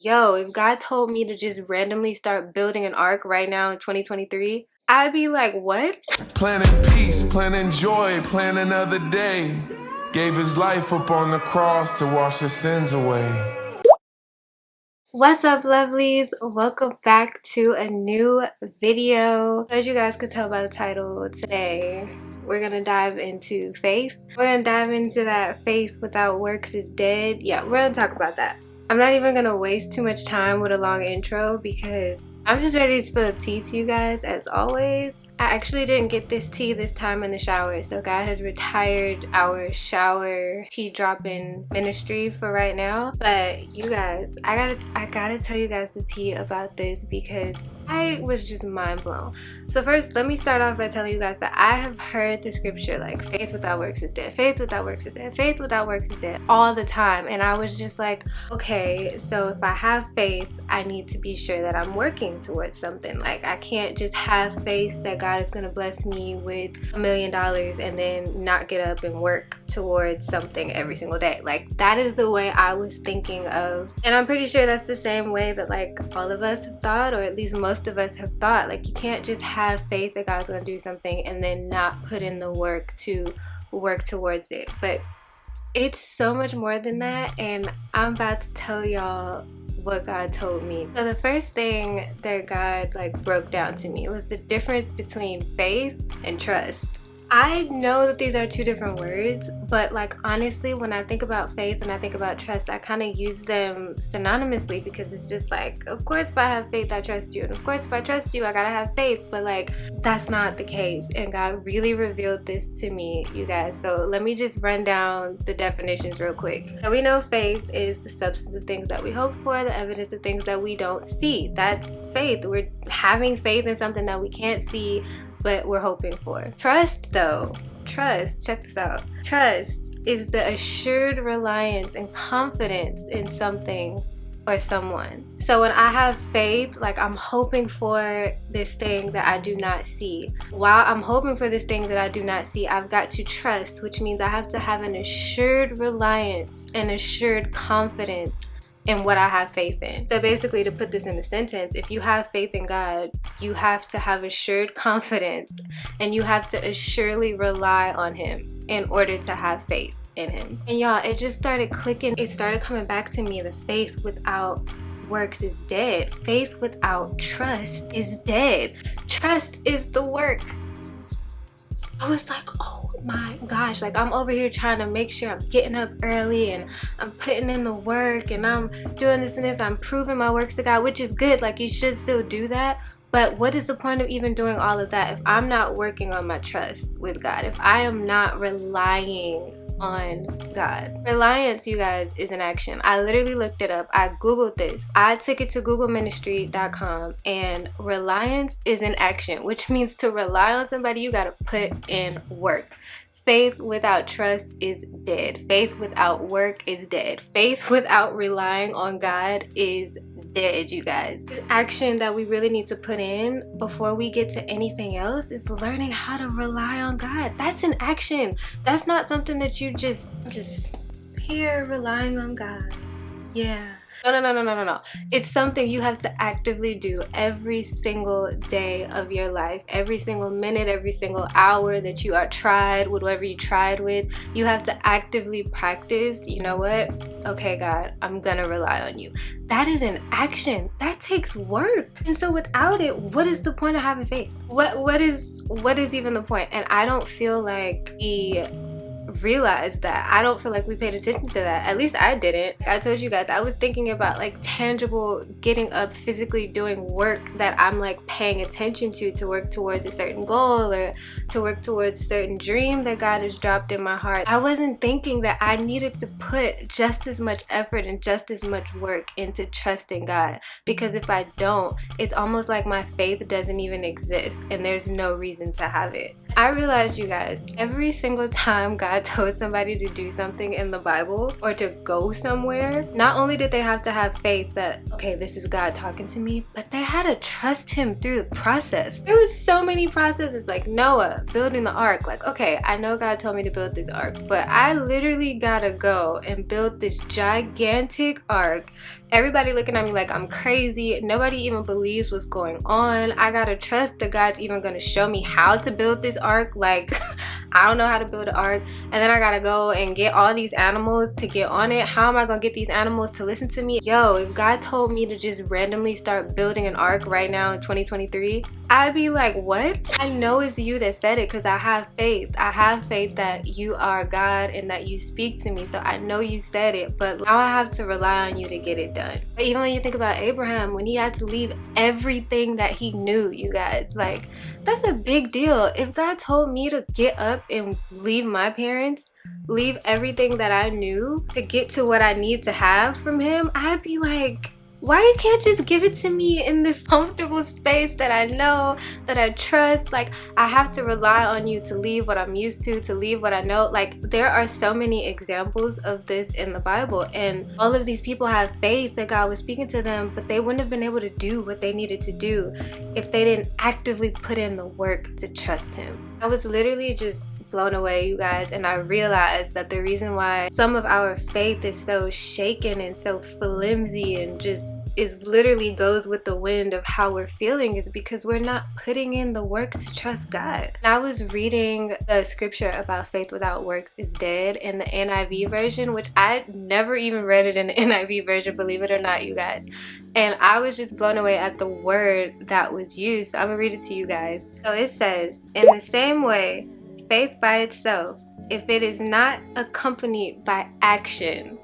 Yo, if God told me to just randomly start building an ark right now in 2023, I'd be like, what? Planning peace, planning joy, plan another day. Gave his life up on the cross to wash his sins away. What's up, lovelies? Welcome back to a new video. As you guys could tell by the title, today we're gonna dive into faith. We're gonna dive into that faith without works is dead. Yeah, we're gonna talk about that. I'm not even gonna waste too much time with a long intro because I'm just ready to spill tea to you guys as always. I actually didn't get this tea this time in the shower, so God has retired our shower tea dropping ministry for right now. But you guys, I gotta tell you guys the tea about this because I was just mind blown. So first, let me start off by telling you guys that I have heard the scripture like faith without works is dead, faith without works is dead, faith without works is dead all the time, and I was just like, okay, so if I have faith, I need to be sure that I'm working towards something. Like, I can't just have faith that God is gonna bless me with $1 million and then not get up and work towards something every single day. Like, that is the way I was thinking of, and I'm pretty sure that's the same way that like all of us have thought, or at least most of us have thought. Like, you can't just have faith that God's gonna do something and then not put in the work to work towards it. But it's so much more than that, and I'm about to tell y'all what God told me. So the first thing that God like broke down to me was the difference between faith and trust. I know that these are two different words, but like honestly, when I think about faith and I think about trust, I kind of use them synonymously because it's just like, of course if I have faith, I trust you, and of course if I trust you, I gotta have faith, but like that's not the case. And God really revealed this to me, you guys. So let me just run down the definitions real quick. So we know faith is the substance of things that we hope for, the evidence of things that we don't see. That's faith. We're having faith in something that we can't see, but we're hoping for. Trust though, trust, check this out. Trust is the assured reliance and confidence in something or someone. So when I have faith, like I'm hoping for this thing that I do not see. While I'm hoping for this thing that I do not see, I've got to trust, which means I have to have an assured reliance and assured confidence in what I have faith in. So basically, to put this in a sentence, if you have faith in God, you have to have assured confidence and you have to assuredly rely on Him in order to have faith in Him. And y'all, it just started clicking. It started coming back to me. The faith without works is dead. Faith without trust is dead. Trust is the work. I was like, oh my gosh, like I'm over here trying to make sure I'm getting up early and I'm putting in the work and I'm doing this and this, I'm proving my works to God, which is good. Like, you should still do that. But what is the point of even doing all of that if I'm not working on my trust with God, if I am not relying on God? Reliance, you guys, is an action. I literally looked it up. I googled this. I took it to googleministry.com, and reliance is an action, which means to rely on somebody, you gotta put in work. Faith without trust is dead. Faith without work is dead. Faith without relying on God is dead, you guys. This action that we really need to put in before we get to anything else is learning how to rely on God. That's an action. That's not something that you just here relying on God. Yeah. No. It's something you have to actively do every single day of your life, every single minute, every single hour that you are tried with whatever you tried with. You have to actively practice, you know what? Okay, God, I'm gonna rely on you. That is an action. That takes work. And so without it, what is the point of having faith? What is even the point? And I don't feel like realized that. I don't feel like we paid attention to that. At least I didn't. I told you guys, I was thinking about like tangible, getting up, physically doing work that I'm like paying attention to work towards a certain goal or to work towards a certain dream that God has dropped in my heart. I wasn't thinking that I needed to put just as much effort and just as much work into trusting God, because if I don't, it's almost like my faith doesn't even exist and there's no reason to have it. I realized, you guys, every single time God told somebody to do something in the Bible or to go somewhere, not only did they have to have faith that, okay, this is God talking to me, but they had to trust Him through the process. There was so many processes, like Noah building the ark. Like, okay, I know God told me to build this ark, but I literally gotta go and build this gigantic ark Everybody looking at me like I'm crazy. Nobody even believes what's going on. I gotta trust that God's even gonna show me how to build this ark. Like, I don't know how to build an ark. And then I gotta go and get all these animals to get on it. How am I gonna get these animals to listen to me? Yo, if God told me to just randomly start building an ark right now in 2023, I'd be like, what? I know it's you that said it because I have faith. I have faith that you are God and that you speak to me. So I know you said it, but now I have to rely on you to get it done. But even when you think about Abraham, when he had to leave everything that he knew, you guys, like, that's a big deal. If God told me to get up and leave my parents, leave everything that I knew to get to what I need to have from him, I'd be like, why you can't just give it to me in this comfortable space that I know, that I trust? Like, I have to rely on you to leave what I'm used to leave what I know. Like, there are so many examples of this in the Bible, and all of these people have faith that God was speaking to them, but they wouldn't have been able to do what they needed to do if they didn't actively put in the work to trust him. I was literally just blown away, you guys, and I realized that the reason why some of our faith is so shaken and so flimsy and just is literally goes with the wind of how we're feeling is because we're not putting in the work to trust God. And I was reading the scripture about faith without works is dead in the NIV version, which I never even read it in the NIV version, believe it or not, you guys. And I was just blown away at the word that was used. So I'm gonna read it to you guys. So it says, in the same way, faith by itself, if it is not accompanied by action,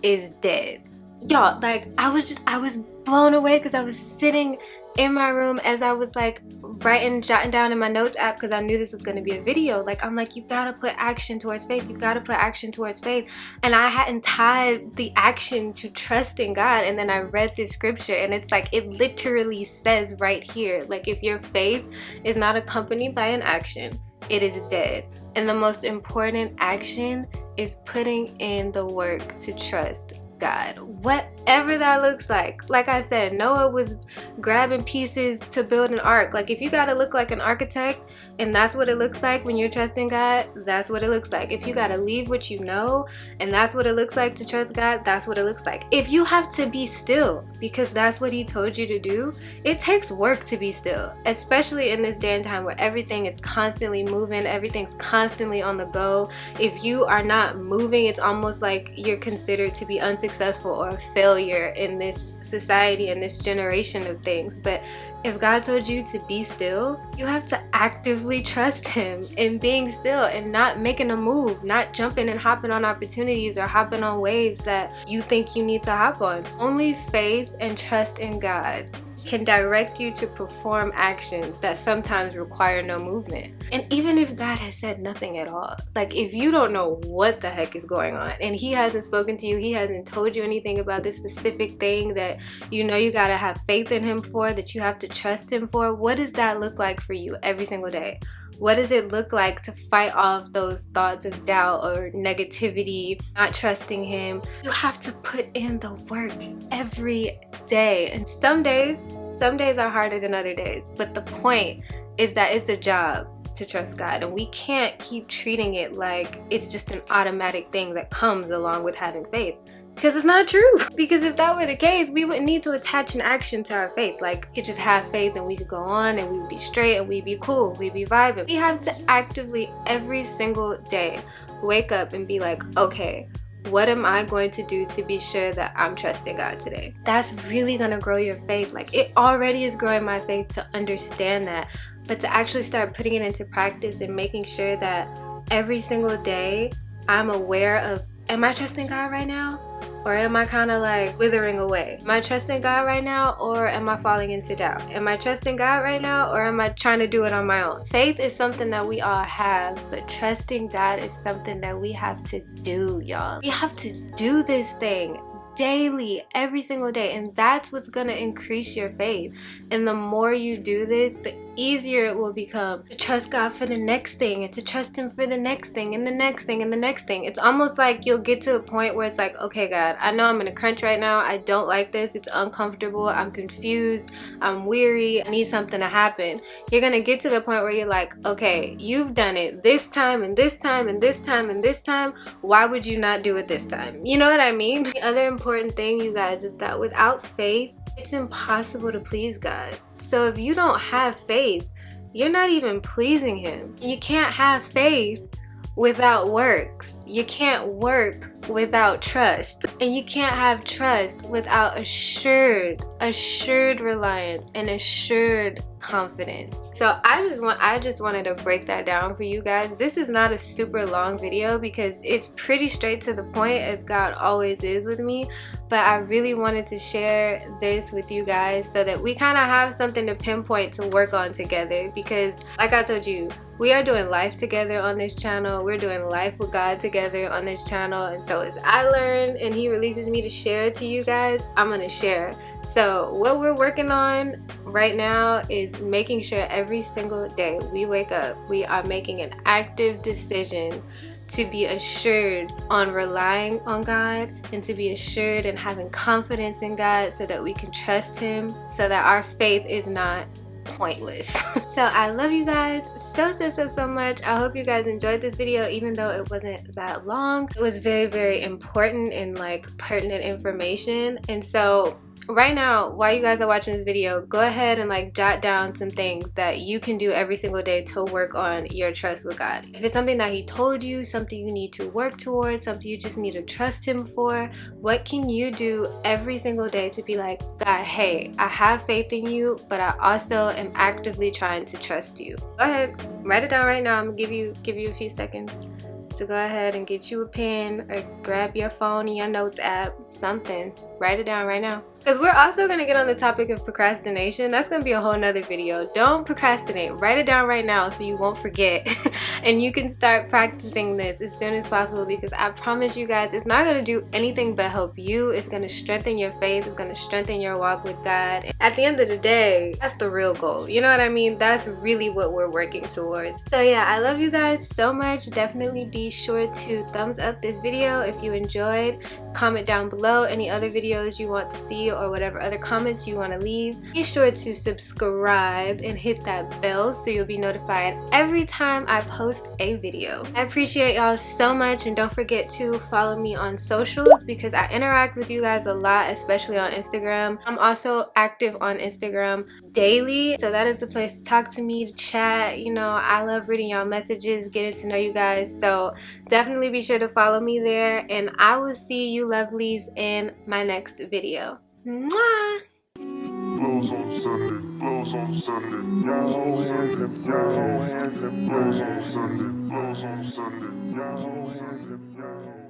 is dead. Y'all, like, I was blown away because I was sitting in my room as I was like jotting down in my notes app because I knew this was going to be a video. Like, I'm like, you gotta put action towards faith. You gotta put action towards faith. And I hadn't tied the action to trusting God. And then I read this scripture and it's like, it literally says right here, like, if your faith is not accompanied by an action, it is dead. And the most important action is putting in the work to trust God, whatever that looks like. Like I said, Noah was grabbing pieces to build an ark. Like, if you gotta look like an architect and that's what it looks like when you're trusting God, that's what it looks like. If you gotta leave what you know and that's what it looks like to trust God, that's what it looks like. If you have to be still because that's what he told you to do, it takes work to be still, especially in this day and time where everything is constantly moving, everything's constantly on the go. If you are not moving, it's almost like you're considered to be unsuccessful or a failure in this society and this generation of things. But if God told you to be still, you have to actively trust him in being still and not making a move, not jumping and hopping on opportunities or hopping on waves that you think you need to hop on. Only faith and trust in God can direct you to perform actions that sometimes require no movement. And even if God has said nothing at all, like, if you don't know what the heck is going on and he hasn't spoken to you, he hasn't told you anything about this specific thing that you know you gotta have faith in him for, that you have to trust him for, what does that look like for you every single day? What does it look like to fight off those thoughts of doubt or negativity, not trusting him? You have to put in the work every day. And some days are harder than other days. But the point is that it's a job to trust God. And we can't keep treating it like it's just an automatic thing that comes along with having faith. Because it's not true. Because if that were the case, we wouldn't need to attach an action to our faith. Like, we could just have faith and we could go on and we would be straight and we'd be cool, we'd be vibing. We have to actively every single day wake up and be like, okay, what am I going to do to be sure that I'm trusting God today? That's really gonna grow your faith. Like, it already is growing my faith to understand that, but to actually start putting it into practice and making sure that every single day I'm aware of, am I trusting God right now? Or am I kind of like withering away? Am I trusting God right now, or am I falling into doubt? Am I trusting God right now, or am I trying to do it on my own? Faith is something that we all have, but trusting God is something that we have to do, y'all. We have to do this thing daily, every single day, and that's what's gonna increase your faith. And the more you do this, the easier it will become to trust God for the next thing, and to trust him for the next thing, and the next thing, and the next thing. It's almost like you'll get to a point where it's like, okay, God, I know I'm in a crunch right now. I don't like this. It's uncomfortable. I'm confused. I'm weary. I need something to happen. You're gonna get to the point where you're like, okay, you've done it this time and this time and this time and this time. Why would you not do it this time? You know what I mean? The other important important thing, you guys, is that without faith, it's impossible to please God. So if you don't have faith, you're not even pleasing Him. You can't have faith without works. You can't work without trust. And you can't have trust without assured reliance and assured confidence. So I just wanted to break that down for you guys. This is not a super long video because it's pretty straight to the point, as God always is with me, but I really wanted to share this with you guys so that we kind of have something to pinpoint to work on together, because like I told you, we are doing life together on this channel. We're doing life with God together on this channel. And so as I learn and He releases me to share to you guys, I'm gonna share. So what we're working on right now is making sure every single day we wake up, we are making an active decision to be assured on relying on God, and to be assured and having confidence in God so that we can trust Him, so that our faith is not pointless. So I love you guys so much. I hope you guys enjoyed this video, even though it wasn't that long. It was very important and like pertinent information. And so right now, while you guys are watching this video, go ahead and like jot down some things that you can do every single day to work on your trust with God. If it's something that He told you, something you need to work towards, something you just need to trust Him for, what can you do every single day to be like, God, hey, I have faith in you, but I also am actively trying to trust you. Go ahead, write it down right now. I'm gonna give you a few seconds to go ahead and get you a pen or grab your phone and your notes app, something. Write it down right now. Because we're also going to get on the topic of procrastination. That's going to be a whole nother video. Don't procrastinate. Write it down right now so you won't forget. And you can start practicing this as soon as possible, because I promise you guys, it's not going to do anything but help you. It's going to strengthen your faith. It's going to strengthen your walk with God. And at the end of the day, that's the real goal. You know what I mean? That's really what we're working towards. So yeah, I love you guys so much. Definitely be sure to thumbs up this video if you enjoyed. Comment down below any other videos you want to see, or whatever other comments you want to leave. Be sure to subscribe and hit that bell so you'll be notified every time I post a video. I appreciate y'all so much, and don't forget to follow me on socials because I interact with you guys a lot, especially on Instagram. I'm also active on Instagram daily, so that is the place to talk to me, to chat. You know, I love reading y'all messages, getting to know you guys, so definitely be sure to follow me there, and I will see you lovelies in my next video. Mwah! Blows on Sunday, blows on Sunday, blows on Sunday, blows on Sunday, blows on Sunday, blows on Sunday, blows on Sunday.